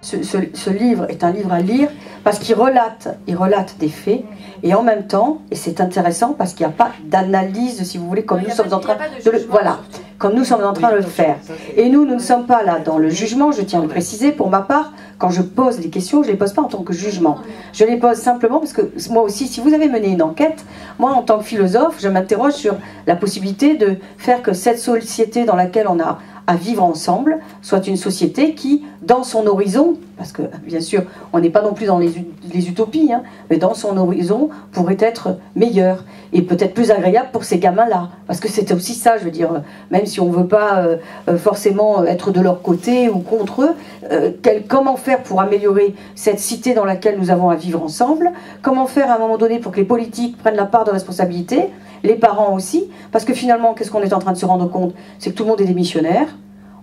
ce livre est un livre à lire parce qu'il relate des faits, et en même temps, et c'est intéressant parce qu'il n'y a pas d'analyse, si vous voulez, comme nous sommes en train de le... Voilà, comme nous sommes en train de le faire. Et nous ne sommes pas là dans le jugement, je tiens à le préciser, pour ma part, quand je pose les questions, je ne les pose pas en tant que jugement. Je les pose simplement parce que moi aussi, si vous avez mené une enquête, moi en tant que philosophe, je m'interroge sur la possibilité de faire que cette société dans laquelle on a à vivre ensemble soit une société qui, dans son horizon, parce que bien sûr on n'est pas non plus dans les utopies, hein, mais dans son horizon pourrait être meilleure et peut-être plus agréable pour ces gamins-là, parce que c'est aussi ça, je veux dire, même si on ne veut pas forcément être de leur côté ou contre eux, comment faire pour améliorer cette cité dans laquelle nous avons à vivre ensemble, comment faire à un moment donné pour que les politiques prennent la part de responsabilité, les parents aussi, parce que finalement, qu'est-ce qu'on est en train de se rendre compte? C'est que tout le monde est démissionnaire,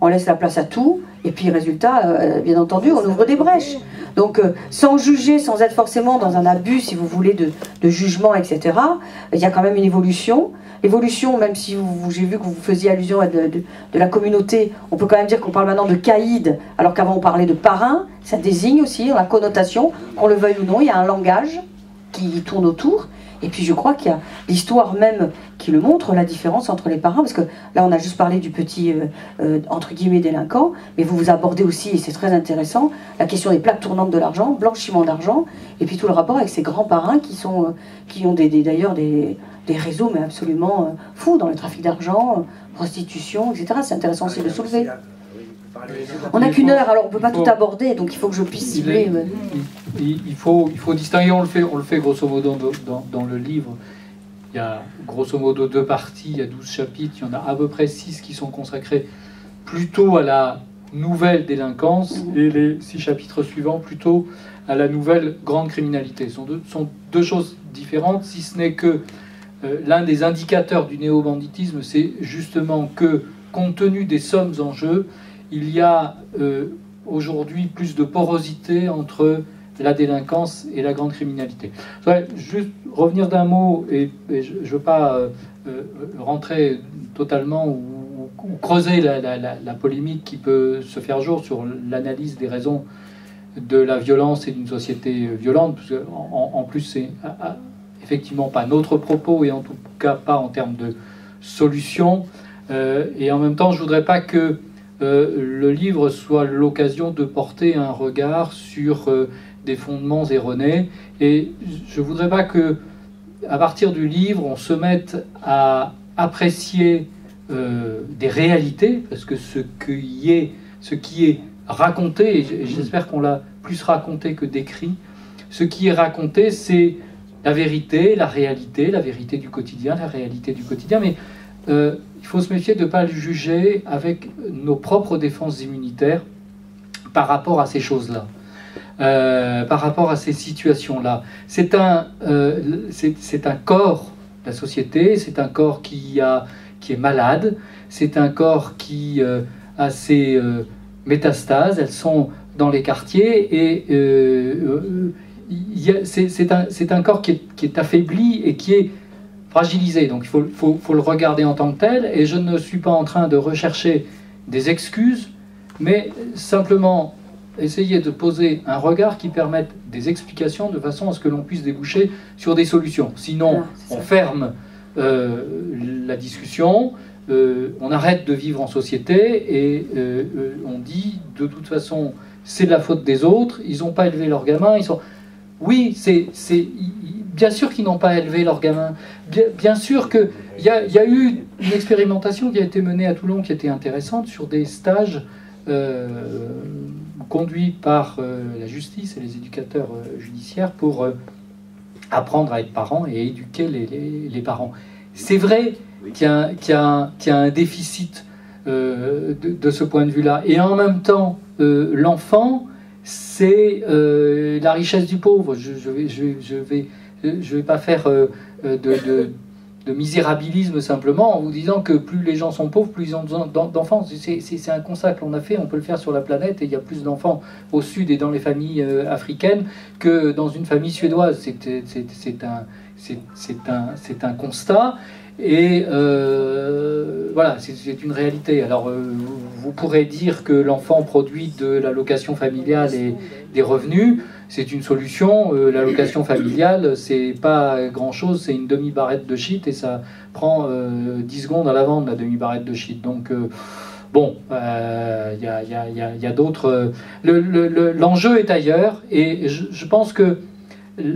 on laisse la place à tout, et puis résultat, bien entendu, on ouvre des brèches. Donc, sans juger, sans être forcément dans un abus, si vous voulez, de jugement, etc., il y a quand même une évolution. L'évolution, même si j'ai vu que vous faisiez allusion à de la communauté, on peut quand même dire qu'on parle maintenant de caïd, alors qu'avant on parlait de parrain, ça désigne aussi la connotation, qu'on le veuille ou non, il y a un langage qui tourne autour. Et puis je crois qu'il y a l'histoire même qui le montre, la différence entre les parrains, parce que là on a juste parlé du petit, entre guillemets, délinquant, mais vous abordez aussi, et c'est très intéressant, la question des plaques tournantes de l'argent, blanchiment d'argent, et puis tout le rapport avec ces grands parrains qui ont d'ailleurs des réseaux mais absolument fous dans le trafic d'argent, prostitution, etc. C'est intéressant aussi de soulever. On n'a qu'une heure, alors on ne peut pas tout aborder, donc il faut que je puisse cibler. Il faut distinguer, on le fait grosso modo dans le livre. Il y a grosso modo 2 parties, il y a 12 chapitres, il y en a à peu près 6 qui sont consacrés plutôt à la nouvelle délinquance, et les 6 chapitres suivants plutôt à la nouvelle grande criminalité. Ce sont deux choses différentes, si ce n'est que l'un des indicateurs du néo-banditisme, c'est justement que, compte tenu des sommes en jeu, il y a aujourd'hui plus de porosité entre la délinquance et la grande criminalité. Je voudrais juste revenir d'un mot, et je ne veux pas rentrer totalement ou creuser la polémique qui peut se faire jour sur l'analyse des raisons de la violence et d'une société violente, parce que, en plus c'est effectivement pas notre propos, et en tout cas pas en termes de solution, et en même temps je ne voudrais pas que le livre soit l'occasion de porter un regard sur des fondements erronés, et je ne voudrais pas que, à partir du livre, on se mette à apprécier des réalités, parce que ce qui est raconté, et j'espère qu'on l'a plus raconté que décrit, ce qui est raconté, c'est la vérité, la vérité du quotidien, la réalité du quotidien, mais il faut se méfier de ne pas le juger avec nos propres défenses immunitaires par rapport à ces choses-là, par rapport à ces situations-là. C'est un corps, la société, c'est un corps qui est malade, c'est un corps qui a ses métastases, elles sont dans les quartiers, et c'est un corps qui est affaibli et qui est fragilisé, donc il faut le regarder en tant que tel, et je ne suis pas en train de rechercher des excuses, mais simplement essayer de poser un regard qui permette des explications de façon à ce que l'on puisse déboucher sur des solutions. Sinon, on ferme la discussion, on arrête de vivre en société, et on dit de toute façon c'est de la faute des autres, ils n'ont pas élevé leurs gamins, ils sont... Oui, bien sûr qu'ils n'ont pas élevé leurs gamins. Bien sûr qu'il y a eu une expérimentation qui a été menée à Toulon qui était intéressante sur des stages conduits par la justice et les éducateurs judiciaires pour apprendre à être parents et éduquer les parents. C'est vrai qu'il y a un déficit de ce point de vue-là. Et en même temps, l'enfant, c'est la richesse du pauvre. Je vais pas faire de misérabilisme simplement en vous disant que plus les gens sont pauvres, plus ils ont besoin d'enfants. C'est un constat que l'on a fait, on peut le faire sur la planète, et il y a plus d'enfants au sud et dans les familles africaines que dans une famille suédoise. c'est un constat. Et voilà, c'est une réalité. Alors, vous pourrez dire que l'enfant produit de l'allocation familiale et des revenus. C'est une solution. L'allocation familiale, c'est pas grand-chose. C'est une demi-barrette de shit et ça prend 10 secondes à la vendre, la demi-barrette de shit. Donc, bon, y a d'autres... L'enjeu est ailleurs. Et je pense que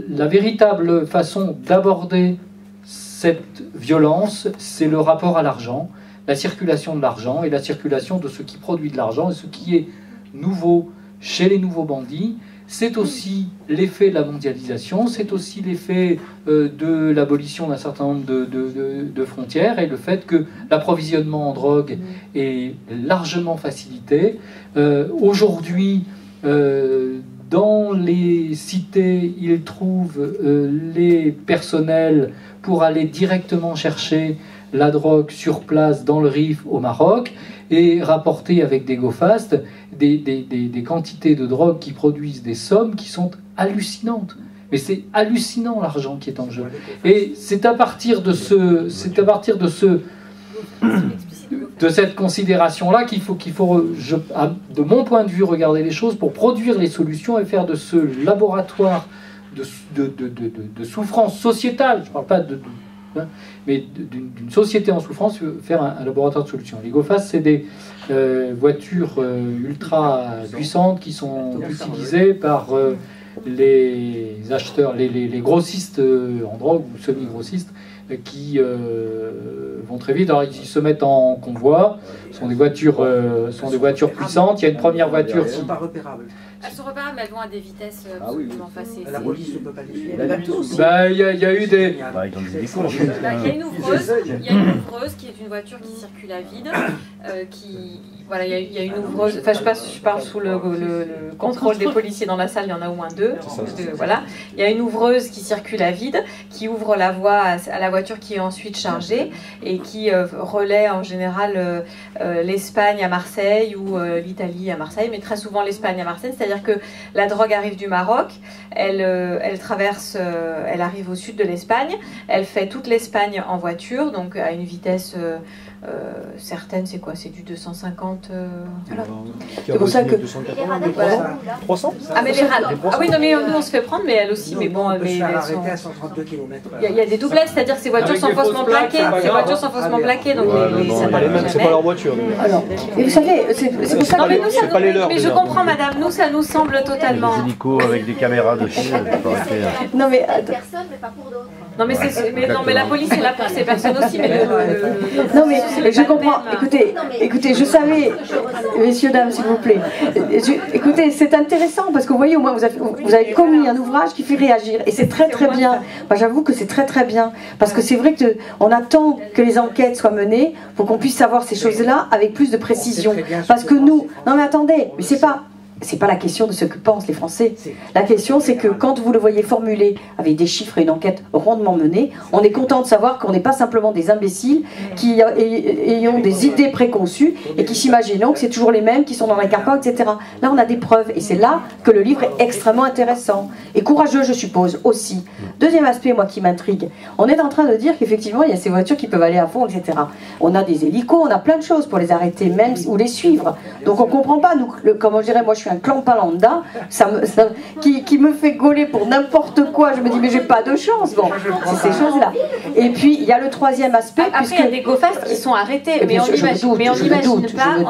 la véritable façon d'aborder cette violence, c'est le rapport à l'argent, la circulation de l'argent et la circulation de ce qui produit de l'argent et ce qui est nouveau chez les nouveaux bandits. C'est aussi l'effet de la mondialisation, c'est aussi l'effet de l'abolition d'un certain nombre de frontières et le fait que l'approvisionnement en drogue est largement facilité. Aujourd'hui, dans les cités, ils trouvent les personnels pour aller directement chercher la drogue sur place dans le Rif au Maroc et rapporter avec des go-fast des quantités de drogue qui produisent des sommes qui sont hallucinantes. Mais c'est hallucinant l'argent qui est en jeu. Et c'est à partir de cette considération-là qu'il faut, de mon point de vue, regarder les choses pour produire les solutions et faire de ce laboratoire de souffrance sociétale, je ne parle pas mais d'une société en souffrance, faire un laboratoire de solutions. Les go-fast, c'est des voitures ultra puissantes qui sont utilisées par les acheteurs, les grossistes en drogue ou semi-grossistes qui vont très vite. Alors ils se mettent en convoi, ce sont des voitures puissantes. Il y a une première voiture qui... Elles sont repérables, mais elles vont à des vitesses absolument facées. La police ne peut pas les suivre. Il y a eu des... Il y a une ouvreuse qui est une voiture qui circule à vide, voilà, il y a une ouvreuse, enfin je parle sous le contrôle des policiers dans la salle, il y en a au moins deux, voilà. Il y a une ouvreuse qui circule à vide, qui ouvre la voie à la voiture qui est ensuite chargée et qui relaie en général l'Espagne à Marseille ou l'Italie à Marseille, mais très souvent l'Espagne à Marseille, c'est-à-dire que la drogue arrive du Maroc, elle traverse, elle arrive au sud de l'Espagne, elle fait toute l'Espagne en voiture, donc à une vitesse... certaines, c'est quoi? C'est du 250. Voilà. C'est pour ça que. 300. Ah, mais les radars. Ah oui, non, mais nous on se fait prendre, mais elle aussi. Mais bon, mais il y a des doublettes, c'est-à-dire que ces voitures sont faussement plaquées. Ces voitures sont faussement plaquées, donc c'est pas leur voiture. Alors, et vous savez, c'est pour ça que. Mais je comprends, madame, nous ça nous semble totalement. Des hélicos avec des caméras dessus. Non, mais. Personne, mais pas pour d'autres. Non, mais la police est là pour ces personnes aussi, mais non, mais je comprends. Écoutez, je savais, messieurs, dames, s'il vous plaît. Écoutez, c'est intéressant parce que vous voyez, au moins, vous avez commis un ouvrage qui fait réagir. Et c'est très, très bien. Moi, j'avoue que c'est très, très bien. Parce que c'est vrai qu'on attend que les enquêtes soient menées pour qu'on puisse savoir ces choses-là avec plus de précision. Parce que nous... Non, mais attendez, mais c'est pas la question de ce que pensent les Français. La question, c'est que quand vous le voyez formulé avec des chiffres et une enquête rondement menée, on est content de savoir qu'on n'est pas simplement des imbéciles qui ayant des idées préconçues et qui s'imaginent que c'est toujours les mêmes qui sont dans les carcans, etc. Là, on a des preuves et c'est là que le livre est extrêmement intéressant. Et courageux, je suppose, aussi. Deuxième aspect, moi, qui m'intrigue. On est en train de dire qu'effectivement, il y a ces voitures qui peuvent aller à fond, etc. On a des hélicos, on a plein de choses pour les arrêter, même ou les suivre. Donc on ne comprend pas, nous, comment je dirais, moi je suis un clan palanda, qui me fait gauler pour n'importe quoi. Je me dis, mais j'ai pas de chance. Bon, c'est ces choses-là. Et puis, il y a le troisième aspect. Après, il y a des go-fast qui sont arrêtés, mais on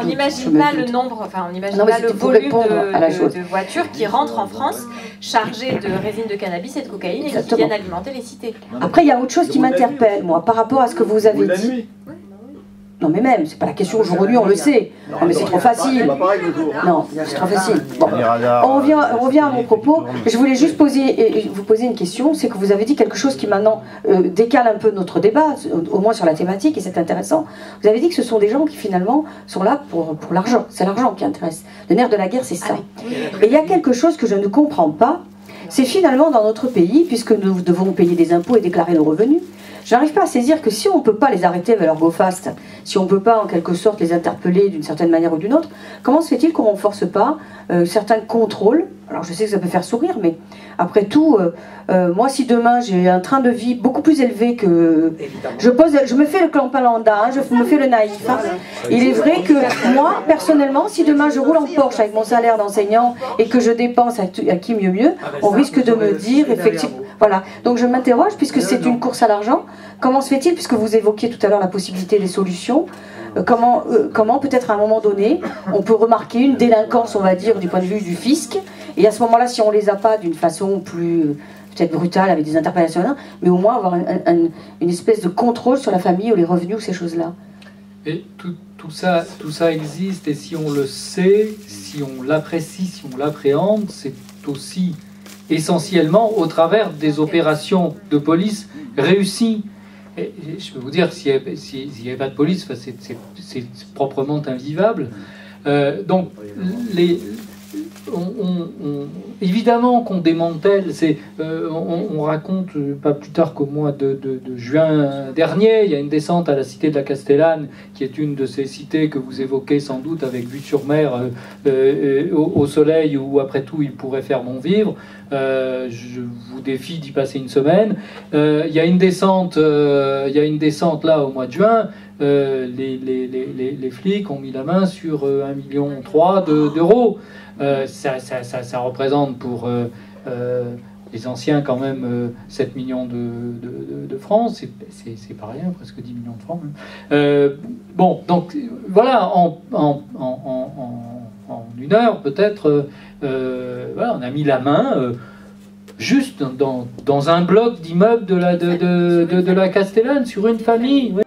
n'imagine pas le nombre, enfin, on n'imagine pas le volume de voitures qui rentrent en France chargées de résine de cannabis et de cocaïne et qui viennent alimenter les cités. Après, il y a autre chose qui m'interpelle, moi, par rapport à ce que vous avez dit. Non mais même, c'est pas la question aujourd'hui, on le sait. Non mais c'est trop facile. Non, c'est trop facile. Bon. On revient à mon propos. Je voulais juste vous poser une question. C'est que vous avez dit quelque chose qui maintenant décale un peu notre débat, au moins sur la thématique, et c'est intéressant. Vous avez dit que ce sont des gens qui finalement sont là pour l'argent. C'est l'argent qui intéresse. Le nerf de la guerre, c'est ça. Et il y a quelque chose que je ne comprends pas. C'est finalement dans notre pays, puisque nous devons payer des impôts et déclarer nos revenus, je n'arrive pas à saisir que si on ne peut pas les arrêter avec leur go fast, si on ne peut pas en quelque sorte les interpeller d'une certaine manière ou d'une autre, comment se fait-il qu'on ne renforce pas certains contrôles? Alors je sais que ça peut faire sourire, mais après tout, moi si demain j'ai un train de vie beaucoup plus élevé que... Je me fais le clampalanda, hein, je me fais le naïf. Hein. Il est vrai que moi, personnellement, si demain je roule en Porsche avec mon salaire d'enseignant et que je dépense à qui mieux, on risque de me dire effectivement... Voilà, donc je m'interroge, puisque c'est une course à l'argent, comment se fait-il, puisque vous évoquiez tout à l'heure la possibilité des solutions, comment peut-être à un moment donné, on peut remarquer une délinquance, on va dire, du point de vue du fisc, et à ce moment-là, si on ne les a pas d'une façon plus peut-être brutale, avec des interpellations, mais au moins avoir une espèce de contrôle sur la famille ou les revenus ou ces choses-là. Et tout ça existe, et si on le sait, si on l'apprécie, si on l'appréhende, c'est aussi essentiellement au travers des opérations de police réussies. Et je peux vous dire, s'il n'y avait pas de police, c'est proprement invivable. Donc, évidemment qu'on démantèle, on raconte pas plus tard qu'au mois de juin dernier, il y a une descente à la cité de la Castellane, qui est une de ces cités que vous évoquez sans doute avec vue sur mer, au soleil, où après tout il pourrait faire bon vivre. Je vous défie d'y passer une semaine. Il y a une descente là au mois de juin. Les flics ont mis la main sur 1,3 million d'euros. Ça représente pour les anciens quand même 7 millions de francs, c'est pas rien, presque 10 millions de francs. Bon, donc voilà, en une heure peut-être, voilà, on a mis la main juste dans un bloc d'immeubles de la Castellane sur une famille. Oui.